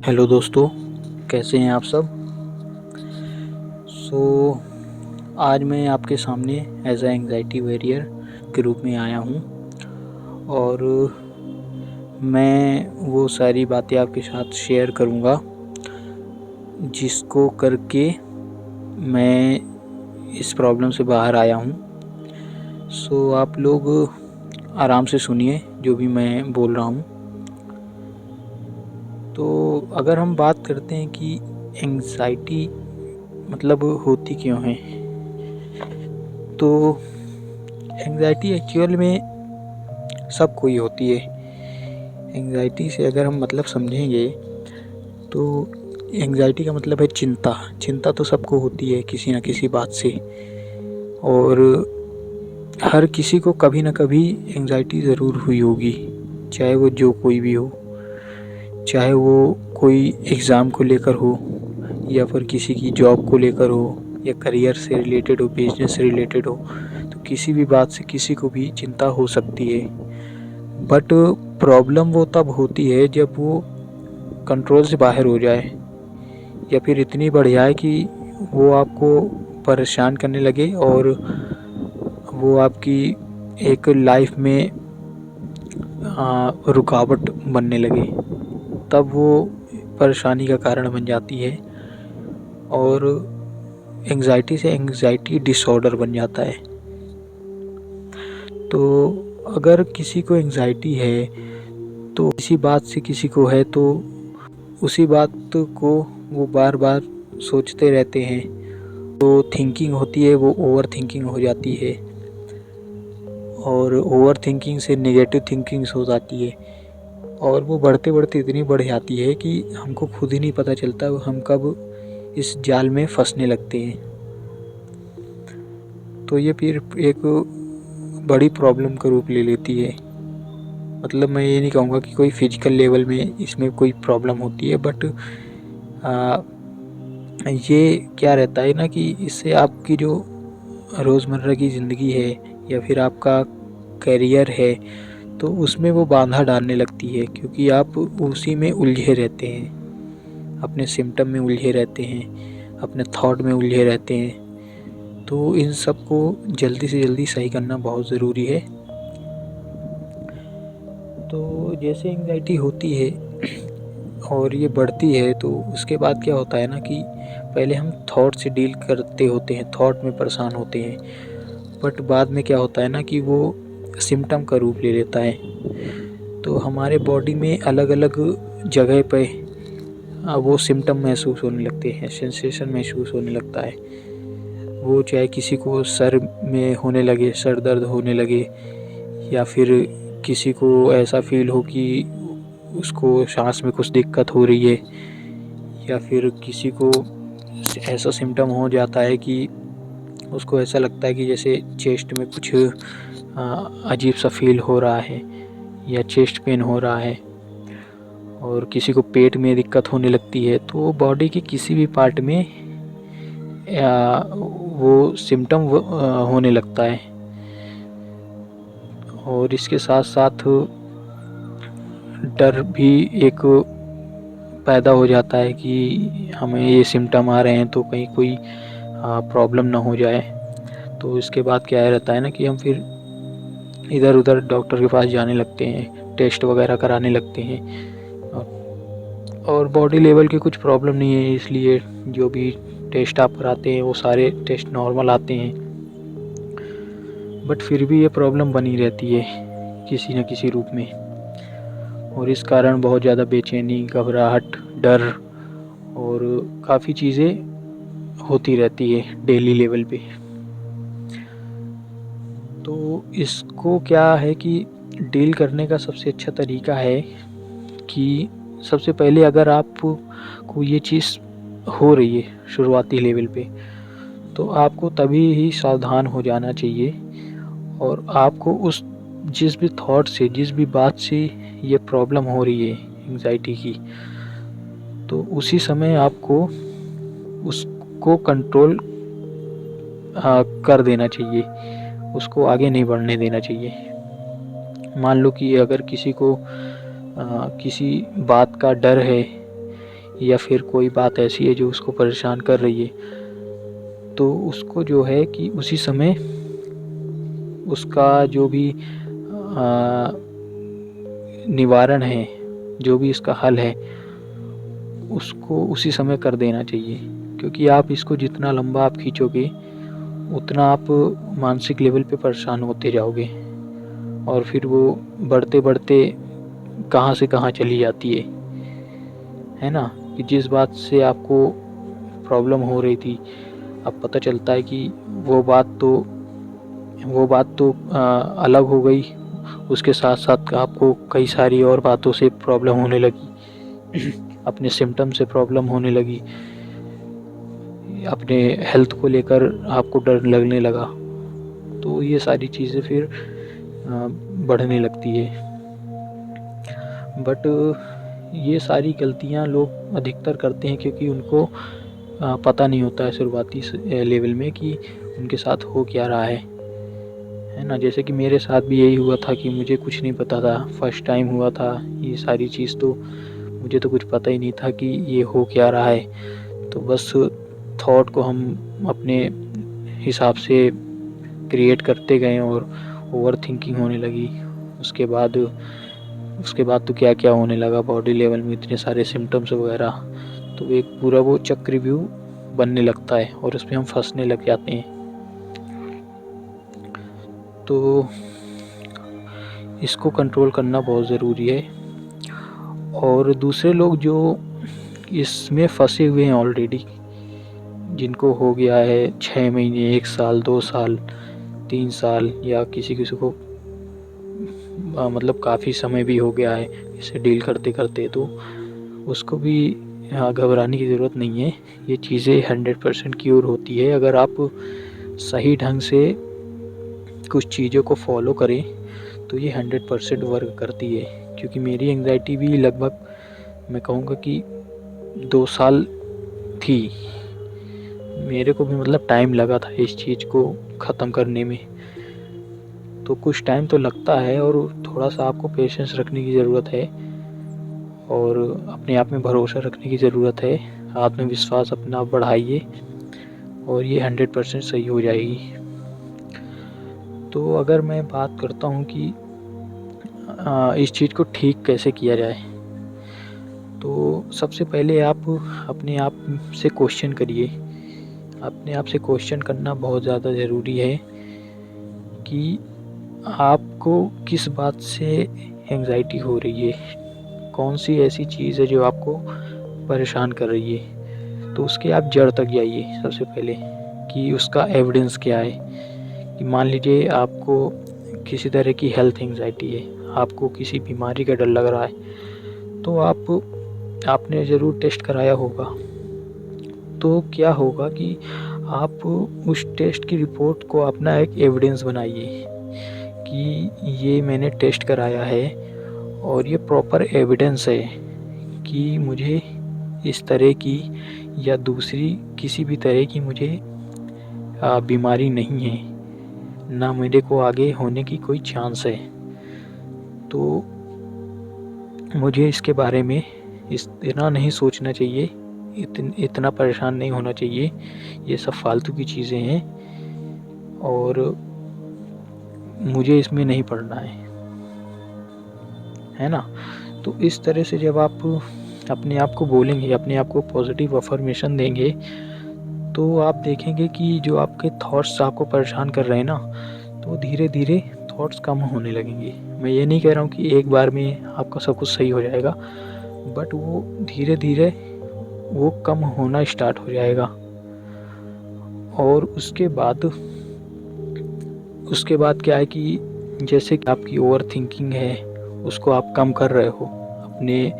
Hello दोस्तों, कैसे हैं आप सब। सो आज मैं आपके सामने एज अ एंग्जाइटी वॉरियर के रूप में आया हूँ और मैं वो सारी बातें आपके साथ शेयर करूँगा जिसको करके मैं इस प्रॉब्लम से बाहर आया हूँ। सो आप लोग आराम से सुनिए जो भी मैं बोल रहा हूँ। तो अगर हम बात करते हैं कि एंग्जाइटी मतलब होती क्यों है, तो एंग्जाइटी एक्चुअल में सबको ही होती है। एंग्जाइटी से अगर हम मतलब समझेंगे तो एंग्जाइटी का मतलब है चिंता। चिंता तो सबको होती है किसी न किसी बात से, और हर किसी को कभी न कभी एंग्जाइटी ज़रूर हुई होगी, चाहे वो जो कोई भी हो, चाहे वो कोई एग्ज़ाम को लेकर हो या फिर किसी की जॉब को लेकर हो या करियर से रिलेटेड हो, बिजनेस से रिलेटेड हो। तो किसी भी बात से किसी को भी चिंता हो सकती है। बट प्रॉब्लम वो तब होती है जब वो कंट्रोल से बाहर हो जाए या फिर इतनी बढ़ जाए कि वो आपको परेशान करने लगे और वो आपकी एक लाइफ में रुकावट बनने लगे। तब वो परेशानी का कारण बन जाती है और एंग्जाइटी से एंग्जाइटी डिसऑर्डर बन जाता है। तो अगर किसी को एंग्जाइटी है, तो किसी बात से किसी को है, तो उसी बात को वो बार बार सोचते रहते हैं। तो थिंकिंग होती है वो ओवर थिंकिंग हो जाती है और ओवर थिंकिंग से नेगेटिव थिंकिंग्स हो जाती है और वो बढ़ते बढ़ते इतनी बढ़ जाती है कि हमको खुद ही नहीं पता चलता हम कब इस जाल में फंसने लगते हैं। तो ये फिर एक बड़ी प्रॉब्लम का रूप ले लेती है। मतलब मैं ये नहीं कहूँगा कि कोई फिजिकल लेवल में इसमें कोई प्रॉब्लम होती है, बट ये क्या रहता है ना कि इससे आपकी जो रोज़मर्रा की ज़िंदगी है या फिर आपका करियर है, तो उसमें वो बाधा डालने लगती है, क्योंकि आप उसी में उलझे रहते हैं, अपने सिम्टम में उलझे रहते हैं, अपने थॉट में उलझे रहते हैं। तो इन सब को जल्दी से जल्दी सही करना बहुत ज़रूरी है। तो जैसे एंग्जाइटी होती है और ये बढ़ती है, तो उसके बाद क्या होता है ना कि पहले हम थॉट से डील करते होते हैं, थॉट में परेशान होते हैं, बट बाद में क्या होता है ना कि वो सिम्टम का रूप ले लेता है। तो हमारे बॉडी में अलग अलग जगह पे वो सिम्टम महसूस होने लगते हैं, सेंसेशन महसूस होने लगता है। वो चाहे किसी को सर में होने लगे, सर दर्द होने लगे, या फिर किसी को ऐसा फील हो कि उसको सांस में कुछ दिक्कत हो रही है, या फिर किसी को ऐसा सिम्टम हो जाता है कि उसको ऐसा लगता है कि जैसे चेस्ट में कुछ अजीब सा फील हो रहा है या चेस्ट पेन हो रहा है, और किसी को पेट में दिक्कत होने लगती है। तो बॉडी के किसी भी पार्ट में वो सिम्टम होने लगता है। और इसके साथ साथ डर भी एक पैदा हो जाता है कि हमें ये सिम्टम आ रहे हैं तो कहीं कोई प्रॉब्लम ना हो जाए। तो इसके बाद क्या रहता है ना कि हम फिर इधर उधर डॉक्टर के पास जाने लगते हैं, टेस्ट वगैरह कराने लगते हैं, और बॉडी लेवल की कुछ प्रॉब्लम नहीं है, इसलिए जो भी टेस्ट आप कराते हैं वो सारे टेस्ट नॉर्मल आते हैं। बट फिर भी ये प्रॉब्लम बनी रहती है किसी न किसी रूप में, और इस कारण बहुत ज़्यादा बेचैनी, घबराहट, डर और काफ़ी चीज़ें होती रहती है डेली लेवल पे। तो इसको क्या है कि डील करने का सबसे अच्छा तरीका है कि सबसे पहले अगर आपको ये चीज़ हो रही है शुरुआती लेवल पे, तो आपको तभी ही सावधान हो जाना चाहिए, और आपको उस जिस भी थॉट से, जिस भी बात से ये प्रॉब्लम हो रही है एंग्जाइटी की, तो उसी समय आपको उसको कंट्रोल कर देना चाहिए, उसको आगे नहीं बढ़ने देना चाहिए। मान लो कि अगर किसी को किसी बात का डर है या फिर कोई बात ऐसी है जो उसको परेशान कर रही है, तो उसको जो है कि उसी समय उसका जो भी निवारण है, जो भी इसका हल है, उसको उसी समय कर देना चाहिए। क्योंकि आप इसको जितना लंबा आप खींचोगे, उतना आप मानसिक लेवल पे परेशान होते जाओगे और फिर वो बढ़ते-बढ़ते कहाँ से कहाँ चली जाती है ना? कि जिस बात से आपको प्रॉब्लम हो रही थी, अब पता चलता है कि वो बात तो अलग हो गई, उसके साथ-साथ आपको कई सारी और बातों से प्रॉब्लम होने लगी। अपने सिम्पटम से प्रॉब्लम होने लगी, अपने हेल्थ को लेकर आपको डर लगने लगा, तो ये सारी चीज़ें फिर बढ़ने लगती है। बट ये सारी गलतियाँ लोग अधिकतर करते हैं क्योंकि उनको पता नहीं होता है शुरुआती लेवल में कि उनके साथ हो क्या रहा है ना? जैसे कि मेरे साथ भी यही हुआ था कि मुझे कुछ नहीं पता था, फर्स्ट टाइम हुआ था ये सारी चीज़, तो मुझे तो कुछ पता ही नहीं था कि ये हो क्या रहा है। तो बस थॉट को हम अपने हिसाब से क्रिएट करते गए और ओवरथिंकिंग होने लगी। उसके बाद तो क्या-क्या होने लगा बॉडी लेवल में, इतने सारे सिम्पटम्स वगैरह, तो एक पूरा वो चक्रव्यूह बनने लगता है और उसमें हम फँसने लग जाते हैं। तो इसको कंट्रोल करना बहुत ज़रूरी है। और दूसरे लोग जो इसमें फँसे हुए हैं ऑलरेडी, जिनको हो गया है 6 महीने, 1 साल, 2 साल, 3 साल या किसी-किसी को मतलब काफ़ी समय भी हो गया है इसे डील करते-करते, तो उसको भी घबराने की ज़रूरत नहीं है। ये चीज़ें 100% क्योर होती है अगर आप सही ढंग से कुछ चीज़ों को फ़ॉलो करें, तो ये 100% वर्क करती है। क्योंकि मेरी एंग्ज़ायटी भी लगभग मैं कहूँगा कि 2 साल थी। मेरे को भी मतलब टाइम लगा था इस चीज़ को ख़त्म करने में। तो कुछ टाइम तो लगता है और थोड़ा-सा आपको पेशेंस रखने की ज़रूरत है और अपने आप में भरोसा रखने की ज़रूरत है। आत्मविश्वास अपना बढ़ाइए और ये 100% सही हो जाएगी। तो अगर मैं बात करता हूँ कि इस चीज़ को ठीक कैसे किया जाए, तो सबसे पहले आप अपने आप से क्वेश्चन करिए। अपने आप से क्वेश्चन करना बहुत ज़्यादा ज़रूरी है कि आपको किस बात से एंग्ज़ायटी हो रही है? कौन-सी ऐसी चीज़ है जो आपको परेशान कर रही है? तो उसके आप जड़ तक जाइए सबसे पहले कि उसका एविडेंस क्या है? कि मान लीजिए आपको किसी तरह की हेल्थ एंग्ज़ायटी है, आपको किसी बीमारी का डर लग रहा है, तो आपने ज़रूर टेस्ट कराया होगा। तो क्या होगा कि आप उस टेस्ट की रिपोर्ट को अपना एक एविडेंस बनाइए कि ये मैंने टेस्ट कराया है और ये प्रॉपर एविडेंस है कि मुझे इस तरह की या दूसरी किसी भी तरह की मुझे बीमारी नहीं है, ना मेरे को आगे होने की कोई चांस है। तो मुझे इसके बारे में इतना नहीं सोचना चाहिए, इतना परेशान नहीं होना चाहिए, ये सब फालतू की चीज़ें हैं और मुझे इसमें नहीं पड़ना है ना? तो इस तरह से जब आप अपने आप को बोलेंगे, अपने आप को पॉज़िटिव अफ़र्मेशन देंगे, तो आप देखेंगे कि जो आपके थॉट्स आपको परेशान कर रहे हैं ना, तो धीरे-धीरे थॉट्स कम होने लगेंगे। मैं ये नहीं कह रहा हूँ कि एक बार में आपका सब कुछ सही हो जाएगा, बट वो धीरे-धीरे वो कम होना स्टार्ट हो जाएगा और उसके बाद क्या है कि जैसे कि आपकी ओवरथिंकिंग है, उसको आप कम कर रहे हो अपने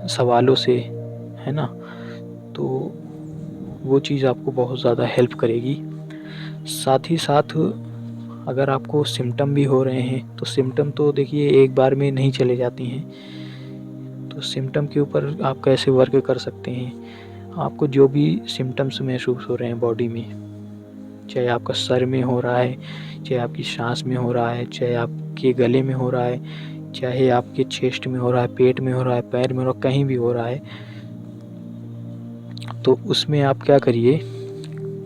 सवालों से, है ना? तो वो चीज़ आपको बहुत ज़्यादा हेल्प करेगी। साथ ही साथ अगर आपको सिम्पटम भी हो रहे हैं, तो सिम्पटम तो देखिए एक बार में नहीं चले जाते हैं। तो सिम्पटम के ऊपर आप कैसे वर्क कर सकते हैं? आपको जो भी सिम्पटम्स महसूस हो रहे हैं बॉडी में, चाहे आपका सर में हो रहा है, चाहे आपकी साँस में हो रहा है, चाहे आपके गले में हो रहा है, चाहे आपके चेस्ट में हो रहा है, पेट में हो रहा है, पैर में हो रहा है, कहीं भी हो रहा है, तो उसमें आप क्या करिए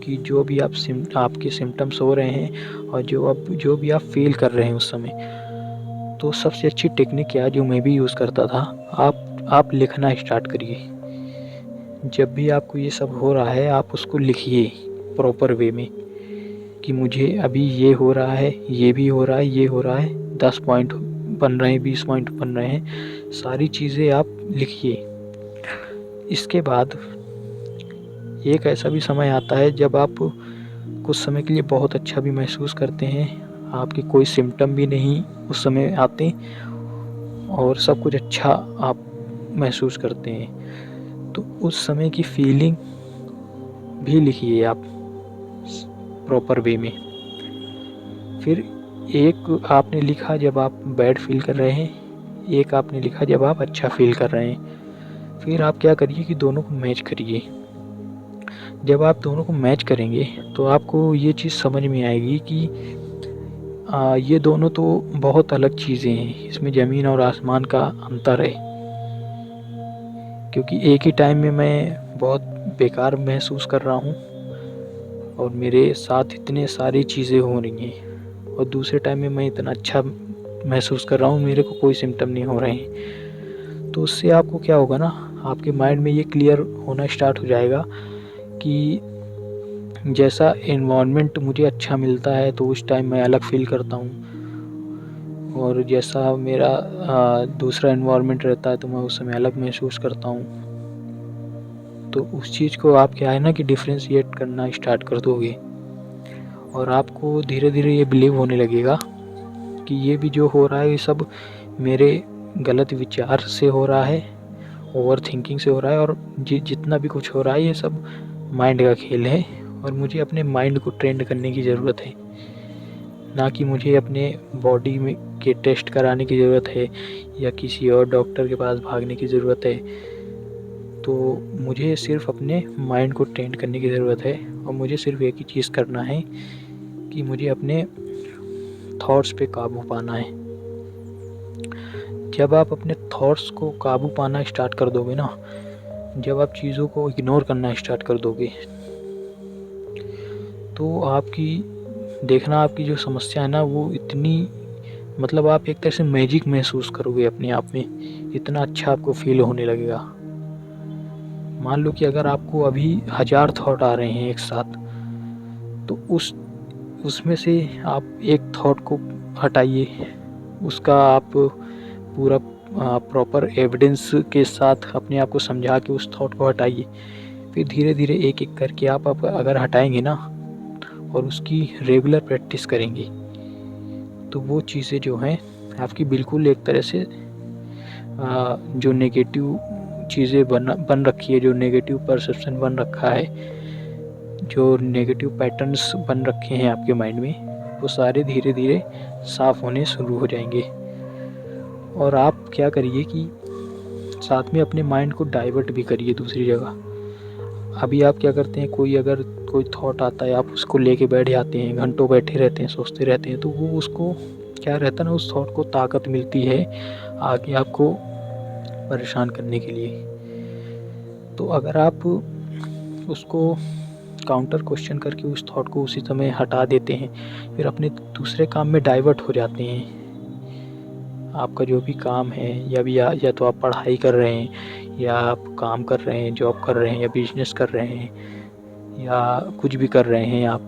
कि जो भी आपके सिम्टम्स हो रहे हैं और जो भी आप फ़ील कर रहे हैं उस समय, तो सबसे अच्छी टेक्निक क्या है जो मैं भी यूज़ करता था, आप लिखना स्टार्ट करिए। जब भी आपको ये सब हो रहा है आप उसको लिखिए प्रॉपर वे में कि मुझे अभी ये हो रहा है, ये भी हो रहा है, ये हो रहा है, 10 पॉइंट बन रहे हैं, 20 पॉइंट बन रहे हैं, सारी चीज़ें आप लिखिए। इसके बाद एक ऐसा भी समय आता है जब आप कुछ समय के लिए बहुत अच्छा भी महसूस करते हैं, आपके कोई सिम्पटम भी नहीं उस समय आते और सब कुछ अच्छा आप महसूस करते हैं। तो उस समय की फीलिंग भी लिखिए आप प्रॉपर वे में। फिर एक आपने लिखा जब आप बैड फ़ील कर रहे हैं, एक आपने लिखा जब आप अच्छा फ़ील कर रहे हैं। फिर आप क्या करिए कि दोनों को मैच करिए। जब आप दोनों को मैच करेंगे तो आपको ये चीज़ समझ में आएगी कि ये दोनों तो बहुत अलग चीज़ें हैं, इसमें ज़मीन और आसमान का अंतर है। क्योंकि एक ही टाइम में मैं बहुत बेकार महसूस कर रहा हूँ और मेरे साथ इतने सारी चीज़ें हो रही हैं, और दूसरे टाइम में मैं इतना अच्छा महसूस कर रहा हूँ, मेरे को कोई सिम्पटम नहीं हो रहे हैं। तो उससे आपको क्या होगा ना, आपके माइंड में ये क्लियर होना स्टार्ट हो जाएगा कि जैसा एनवायरनमेंट मुझे अच्छा मिलता है तो उस टाइम मैं अलग फ़ील करता हूँ, और जैसा मेरा दूसरा एनवायरनमेंट रहता है तो मैं उस समय अलग महसूस करता हूँ। तो उस चीज़ को आप क्या है ना कि डिफ़रेंशिएट करना स्टार्ट कर दोगे, और आपको धीरे-धीरे ये बिलीव होने लगेगा कि ये भी जो हो रहा है ये सब मेरे गलत विचार से हो रहा है, ओवरथिंकिंग से हो रहा है, और जितना भी कुछ हो रहा है ये सब माइंड का खेल है, और मुझे अपने माइंड को ट्रेंड करने की ज़रूरत है, ना कि मुझे अपने बॉडी में के टेस्ट कराने की ज़रूरत है या किसी और डॉक्टर के पास भागने की ज़रूरत है। तो मुझे सिर्फ़ अपने माइंड को ट्रेंड करने की ज़रूरत है, और मुझे सिर्फ़ एक ही चीज़ करना है कि मुझे अपने थॉट्स पे काबू पाना है। जब आप अपने थॉट्स को काबू पाना स्टार्ट कर दोगे ना, जब आप चीज़ों को इग्नोर करना स्टार्ट कर दोगे, तो आपकी जो समस्या है ना वो इतनी, मतलब आप एक तरह से मैजिक महसूस करोगे अपने आप में, इतना अच्छा आपको फ़ील होने लगेगा। मान लो कि अगर आपको अभी 1000 थॉट आ रहे हैं एक साथ, तो उसमें से आप एक थॉट को हटाइए, उसका आप पूरा प्रॉपर एविडेंस के साथ अपने आप को समझा के उस थॉट को हटाइए। फिर धीरे-धीरे एक-एक करके आप अगर हटाएँगे ना और उसकी रेगुलर प्रैक्टिस करेंगे, तो वो चीज़ें जो हैं आपकी बिल्कुल एक तरह से जो नेगेटिव चीज़ें बन रखी है, जो नेगेटिव परसेप्शन बन रखा है, जो नेगेटिव पैटर्न्स बन रखे हैं आपके माइंड में, वो सारे धीरे-धीरे साफ़ होने शुरू हो जाएँगे। और आप क्या करिए कि साथ में अपने माइंड को डाइवर्ट भी करिए दूसरी जगह। अभी आप क्या करते हैं, अगर कोई थॉट आता है, आप उसको लेके बैठ जाते हैं, घंटों बैठे रहते हैं, सोचते रहते हैं, तो वो उसको क्या रहता है ना, उस थॉट को ताकत मिलती है आगे आपको परेशान करने के लिए। तो अगर आप उसको काउंटर क्वेश्चन करके उस थॉट को उसी समय हटा देते हैं, फिर अपने दूसरे काम में डाइवर्ट हो जाते हैं। आपका जो भी काम है, या तो आप पढ़ाई कर रहे हैं, या आप काम कर रहे हैं, जॉब कर रहे हैं, या बिज़नेस कर रहे हैं, या कुछ भी कर रहे हैं आप,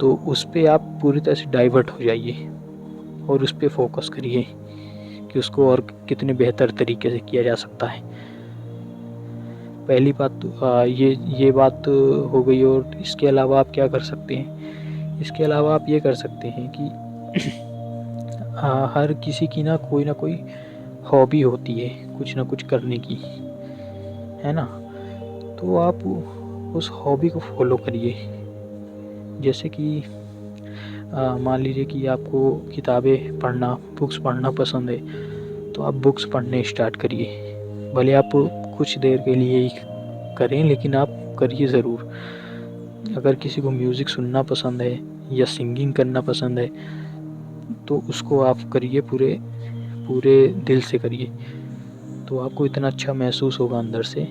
तो उस पे आप पूरी तरह से डाइवर्ट हो जाइए और उस पे फ़ोकस करिए कि उसको और कितने बेहतर तरीके से किया जा सकता है। पहली बात तो ये बात तो हो गई, और इसके अलावा आप क्या कर सकते हैं? इसके अलावा आप ये कर सकते हैं कि हर किसी की ना कोई हॉबी होती है, कुछ ना कुछ करने की, है ना? तो आप उस हॉबी को फ़ॉलो करिए। जैसे कि मान लीजिए कि आपको किताबें पढ़ना, बुक्स पढ़ना पसंद है, तो आप बुक्स पढ़ने स्टार्ट करिए। भले आप कुछ देर के लिए ही करें, लेकिन आप करिए ज़रूर। अगर किसी को म्यूज़िक सुनना पसंद है या सिंगिंग करना पसंद है, तो उसको आप करिए, पूरे पूरे दिल से करिए, तो आपको इतना अच्छा महसूस होगा अंदर से।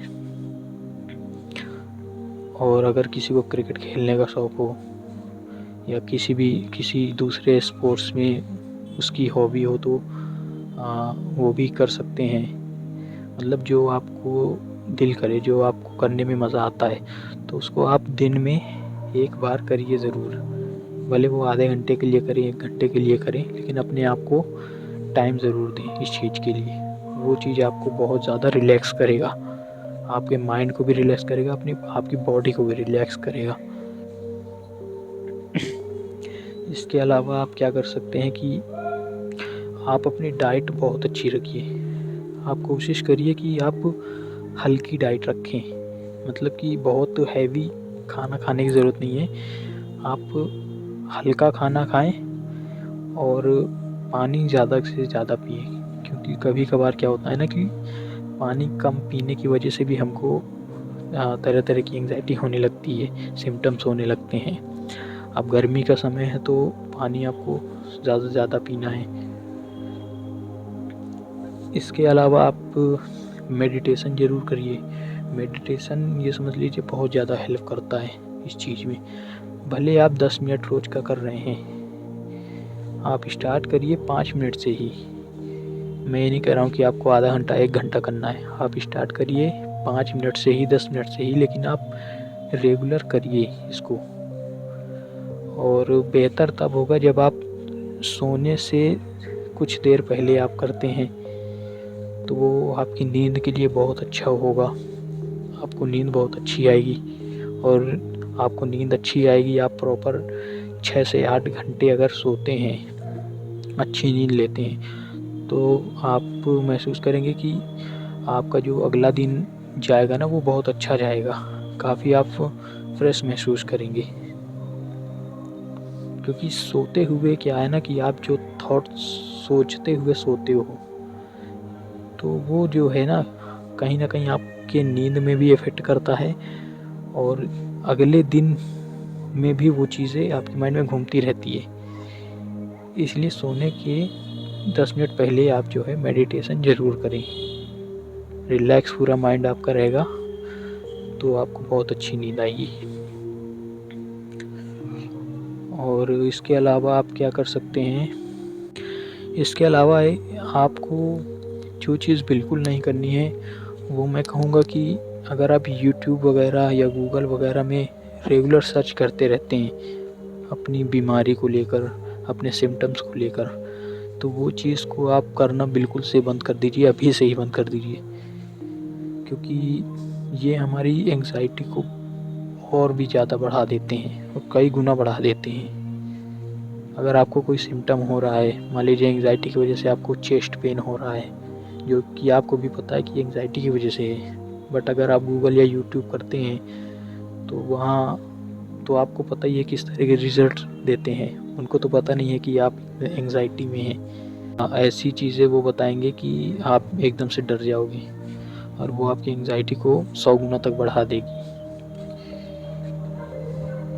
और अगर किसी को क्रिकेट खेलने का शौक़ हो या किसी दूसरे स्पोर्ट्स में उसकी हॉबी हो तो वो भी कर सकते हैं। मतलब जो आपको दिल करे, जो आपको करने में मज़ा आता है, तो उसको आप दिन में एक बार करिए ज़रूर। भले वो आधे घंटे के लिए करें, 1 घंटे के लिए करें, लेकिन अपने आप को टाइम ज़रूर दें इस चीज़ के लिए। वो चीज़ आपको बहुत ज़्यादा रिलैक्स करेगा, आपके माइंड को भी रिलैक्स करेगा, आपकी बॉडी को भी रिलैक्स करेगा। इसके अलावा आप क्या कर सकते हैं कि आप अपनी डाइट बहुत अच्छी रखिए। आप कोशिश करिए कि आप हल्की डाइट रखें, मतलब कि बहुत हैवी खाना खाने की ज़रूरत नहीं है। आप हल्का खाना खाएं और पानी ज़्यादा से ज़्यादा पिएं, क्योंकि कभी कभार क्या होता है ना कि पानी कम पीने की वजह से भी हमको तरह तरह की एंग्जाइटी होने लगती है, सिम्टम्स होने लगते हैं। अब गर्मी का समय है तो पानी आपको ज़्यादा से ज़्यादा पीना है। इसके अलावा आप मेडिटेशन ज़रूर करिए। मेडिटेशन ये समझ लीजिए बहुत ज़्यादा हेल्प करता है इस चीज़ में। भले आप 10 मिनट रोज़ का कर रहे हैं, आप स्टार्ट करिए 5 मिनट से ही। मैं ये नहीं कह रहा हूँ कि आपको आधा घंटा 1 घंटा करना है। आप स्टार्ट करिए 5 मिनट से ही, 10 मिनट से ही, लेकिन आप रेगुलर करिए इसको। और बेहतर तब होगा जब आप सोने से कुछ देर पहले आप करते हैं, तो वो आपकी नींद के लिए बहुत अच्छा होगा। आपको नींद बहुत अच्छी आएगी, और आपको नींद अच्छी आएगी, आप प्रॉपर 6 से 8 घंटे अगर सोते हैं, अच्छी नींद लेते हैं, तो आप महसूस करेंगे कि आपका जो अगला दिन जाएगा ना वो बहुत अच्छा जाएगा। काफ़ी आप फ्रेश महसूस करेंगे, क्योंकि सोते हुए क्या है ना कि आप जो थॉट्स सोचते हुए सोते हो, तो वो जो है ना कहीं न कहीं आपके नींद में भी इफ़ेक्ट करता है, और अगले दिन में भी वो चीज़ें आपके माइंड में घूमती रहती है। इसलिए सोने के 10 मिनट पहले आप जो है मेडिटेशन ज़रूर करें। रिलैक्स पूरा माइंड आपका रहेगा, तो आपको बहुत अच्छी नींद आएगी। और इसके अलावा आप क्या कर सकते हैं, इसके अलावा आपको जो चीज़ बिल्कुल नहीं करनी है, वो मैं कहूँगा कि अगर आप यूट्यूब वगैरह या गूगल वगैरह में रेगुलर सर्च करते रहते हैं अपनी बीमारी को लेकर, अपने सिम्टम्स को लेकर, तो वो चीज़ को आप करना बिल्कुल से बंद कर दीजिए, अभी से ही बंद कर दीजिए। क्योंकि ये हमारी एंग्ज़ाइटी को और भी ज़्यादा बढ़ा देते हैं, और कई गुना बढ़ा देते हैं। अगर आपको कोई सिम्टम हो रहा है, मान लीजिए एंग्ज़ाइटी की वजह से आपको चेस्ट पेन हो रहा है, जो कि आपको भी पता है कि एंग्ज़ाइटी की वजह से है, बट अगर आप गूगल या यूट्यूब करते हैं तो वहाँ तो आपको पता ही है किस तरह के रिज़ल्ट देते हैं। उनको तो पता नहीं है कि आप एंग्ज़ाइटी में हैं। ऐसी चीज़ें वो बताएंगे कि आप एकदम से डर जाओगे, और वो आपकी एंग्ज़ाइटी को 100 गुना तक बढ़ा देगी।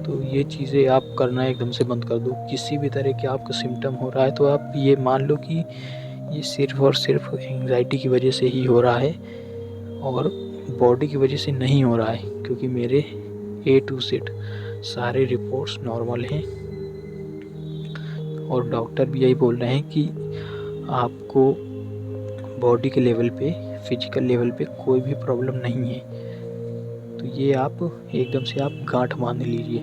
तो ये चीज़ें आप करना एकदम से बंद कर दो। किसी भी तरह के आपको सिम्टम हो रहा है तो आप ये मान लो कि ये सिर्फ़ और सिर्फ़ एंग्ज़ाइटी की वजह से ही हो रहा है, और बॉडी की वजह से नहीं हो रहा है, क्योंकि मेरे A to Z सारे रिपोर्ट्स नॉर्मल हैं, और डॉक्टर भी यही बोल रहे हैं कि आपको बॉडी के लेवल पे, फिज़िकल लेवल पे कोई भी प्रॉब्लम नहीं है। तो ये आप एकदम से आप गांठ बांध लीजिए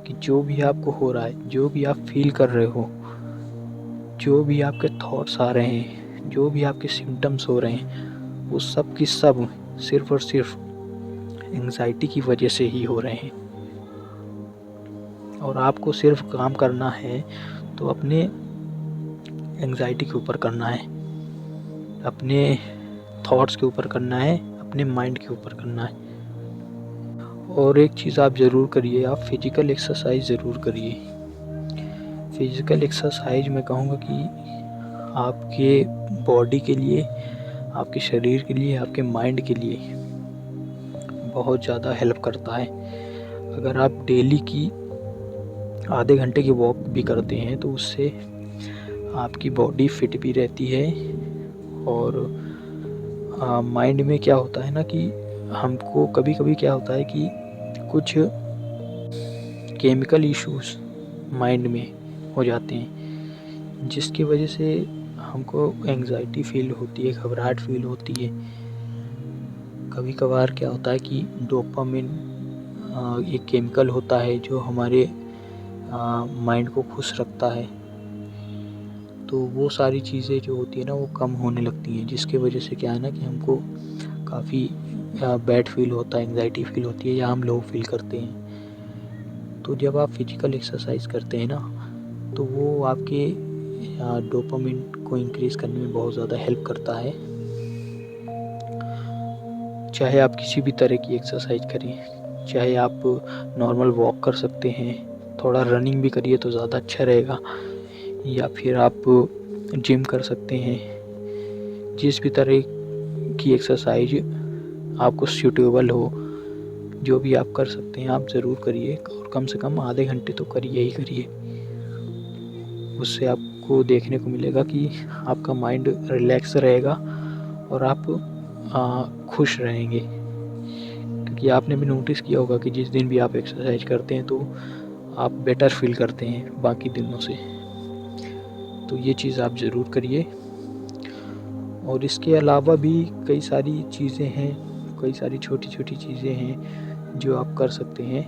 कि जो भी आपको हो रहा है, जो भी आप फील कर रहे हो, जो भी आपके थॉट्स आ रहे हैं, जो भी आपके सिम्टम्स हो रहे हैं, वो सब की सब सिर्फ़ और सिर्फ एंग्ज़ाइटी की वजह से ही हो रहे हैं। और आपको सिर्फ काम करना है तो अपने एंग्ज़ाइटी के ऊपर करना है, अपने थॉट्स के ऊपर करना है, अपने माइंड के ऊपर करना है। और एक चीज़ आप ज़रूर करिए, आप फिज़िकल एक्सरसाइज ज़रूर करिए। फिज़िकल एक्सरसाइज मैं कहूँगा कि आपके बॉडी के लिए, आपके शरीर के लिए, आपके माइंड के लिए बहुत ज़्यादा हेल्प करता है। अगर आप डेली की आधे घंटे की वॉक भी करते हैं तो उससे आपकी बॉडी फिट भी रहती है, और माइंड में क्या होता है ना कि हमको कभी-कभी क्या होता है कि कुछ केमिकल इश्यूज माइंड में हो जाते हैं, जिसकी वजह से हमको एंग्जाइटी फील होती है, घबराहट फील होती है। कभी कभार क्या होता है कि डोपामिन एक केमिकल होता है जो हमारे माइंड को खुश रखता है, तो वो सारी चीज़ें जो होती है ना वो कम होने लगती हैं, जिसकी वजह से क्या है ना कि हमको काफ़ी बैड फील होता है, एंग्जाइटी फील होती है या हम लो फील करते हैं। तो जब आप फिजिकल एक्सरसाइज करते हैं ना तो वो आपके डोपामिन को इंक्रीज़ करने में बहुत ज़्यादा हेल्प करता है। चाहे आप किसी भी तरह की एक्सरसाइज करें, चाहे आप नॉर्मल वॉक कर सकते हैं, थोड़ा रनिंग भी करिए तो ज़्यादा अच्छा रहेगा, या फिर आप जिम कर सकते हैं। जिस भी तरह की एक्सरसाइज आपको सूटेबल हो, जो भी आप कर सकते हैं आप ज़रूर करिए, और कम से कम आधे घंटे तो करिए ही करिए। उससे आपको देखने को मिलेगा कि आपका माइंड रिलैक्स रहेगा और आप खुश रहेंगे। क्योंकि आपने भी नोटिस किया होगा कि जिस दिन भी आप एक्सरसाइज करते हैं तो आप बेटर फील करते हैं बाकी दिनों से। तो ये चीज़ आप ज़रूर करिए। और इसके अलावा भी कई सारी चीज़ें हैं, कई सारी छोटी छोटी चीज़ें हैं जो आप कर सकते हैं।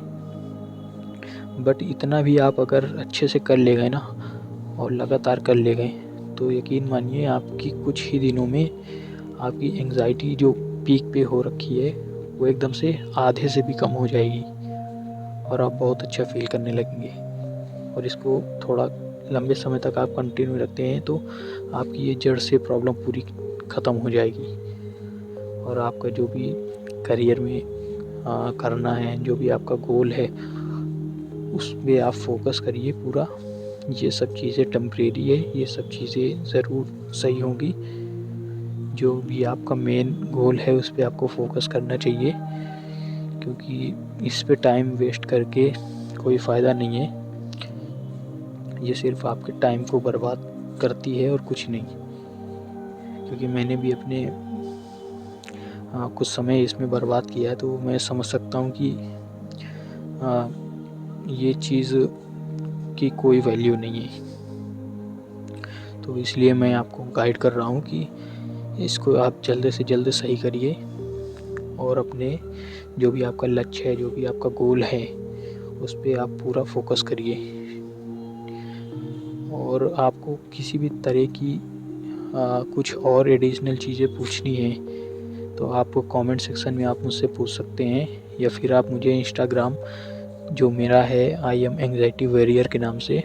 बट इतना भी आप अगर अच्छे से कर ले गए ना और लगातार कर ले गए तो यकीन मानिए आपकी कुछ ही दिनों में आपकी एंग्जाइटी जो पीक पे हो रखी है वो एकदम से आधे से भी कम हो जाएगी और आप बहुत अच्छा फील करने लगेंगे। और इसको थोड़ा लंबे समय तक आप कंटिन्यू रखते हैं तो आपकी ये जड़ से प्रॉब्लम पूरी ख़त्म हो जाएगी। और आपका जो भी करियर में करना है, जो भी आपका गोल है, उस पे आप फोकस करिए पूरा। ये सब चीज़ें टेम्परेरी है, ये सब चीज़ें ज़रूर सही होंगी। जो भी आपका मेन गोल है उस पे आपको फोकस करना चाहिए, क्योंकि इस पे टाइम वेस्ट करके कोई फ़ायदा नहीं है। ये सिर्फ आपके टाइम को बर्बाद करती है और कुछ नहीं। क्योंकि मैंने भी अपने कुछ समय इसमें बर्बाद किया है, तो मैं समझ सकता हूँ कि ये चीज़ की कोई वैल्यू नहीं है। तो इसलिए मैं आपको गाइड कर रहा हूँ कि इसको आप जल्द से जल्द सही करिए और अपने जो भी आपका लक्ष्य है, जो भी आपका गोल है, उस पे आप पूरा फोकस करिए। और आपको किसी भी तरह की कुछ और एडिशनल चीज़ें पूछनी है तो आप कमेंट सेक्शन में आप मुझसे पूछ सकते हैं, या फिर आप मुझे इंस्टाग्राम जो मेरा है आई एम एंग्जाइटी वॉरियर के नाम से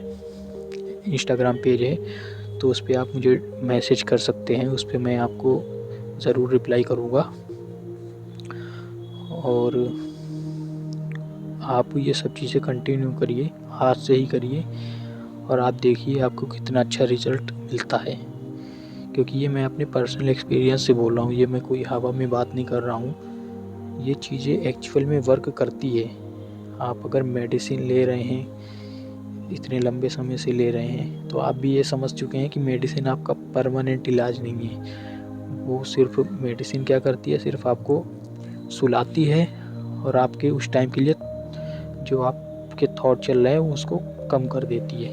इंस्टाग्राम पेज है, तो उस पर आप मुझे मैसेज कर सकते हैं। उस पर मैं आपको ज़रूर रिप्लाई करूँगा। और आप ये सब चीज़ें कंटिन्यू करिए, आज से ही करिए, और आप देखिए आपको कितना अच्छा रिज़ल्ट मिलता है। क्योंकि ये मैं अपने पर्सनल एक्सपीरियंस से बोल रहा हूँ, ये मैं कोई हवा में बात नहीं कर रहा हूँ। ये चीज़ें एक्चुअल में वर्क करती है। आप अगर मेडिसिन ले रहे हैं, इतने लंबे समय से ले रहे हैं, तो आप भी ये समझ चुके हैं कि मेडिसिन आपका परमानेंट इलाज नहीं है। वो सिर्फ मेडिसिन क्या करती है, सिर्फ आपको सुलाती है और आपके उस टाइम के लिए जो आपके थॉट चल रहे हैं उसको कम कर देती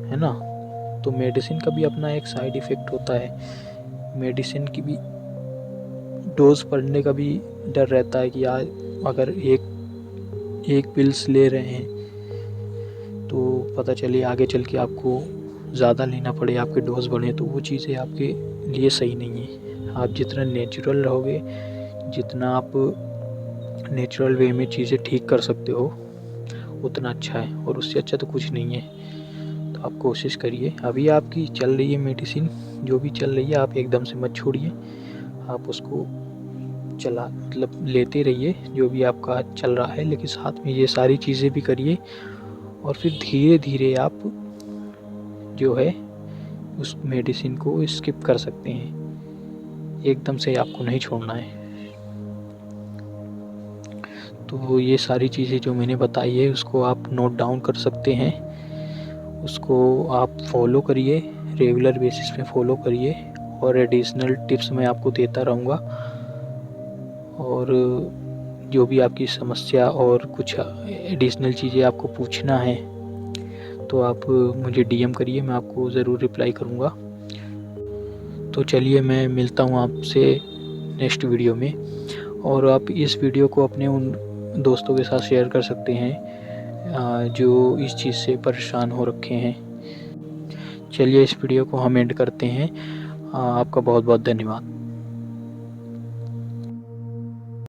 है ना। तो मेडिसिन का भी अपना एक साइड इफ़ेक्ट होता है। मेडिसिन की भी डोज पड़ने का भी डर रहता है कि आज अगर एक पिल्स ले रहे हैं तो पता चले आगे चल के आपको ज़्यादा लेना पड़े, आपके डोज बढ़े, तो वो चीज़ें आपके लिए सही नहीं है। आप जितना नेचुरल रहोगे, जितना आप नेचुरल वे में चीज़ें ठीक कर सकते हो उतना अच्छा है, और उससे अच्छा तो कुछ नहीं है। तो आप कोशिश करिए। अभी आपकी चल रही है मेडिसिन, जो भी चल रही है आप एकदम से मत छोड़िए, आप उसको लेते रहिए जो भी आपका चल रहा है, लेकिन साथ में ये सारी चीज़ें भी करिए। और फिर धीरे धीरे आप जो है उस मेडिसिन को स्किप कर सकते हैं, एकदम से आपको नहीं छोड़ना है। तो ये सारी चीज़ें जो मैंने बताई है उसको आप नोट डाउन कर सकते हैं, उसको आप फॉलो करिए, रेगुलर बेसिस पे फॉलो करिए, और एडिशनल टिप्स मैं आपको देता रहूँगा। और जो भी आपकी समस्या और कुछ एडिशनल चीज़ें आपको पूछना है तो आप मुझे डीएम करिए, मैं आपको ज़रूर रिप्लाई करूँगा। तो चलिए मैं मिलता हूँ आपसे नेक्स्ट वीडियो में, और आप इस वीडियो को अपने उन दोस्तों के साथ शेयर कर सकते हैं जो इस चीज़ से परेशान हो रखे हैं। चलिए इस वीडियो को हम एंड करते हैं। आपका बहुत बहुत धन्यवाद।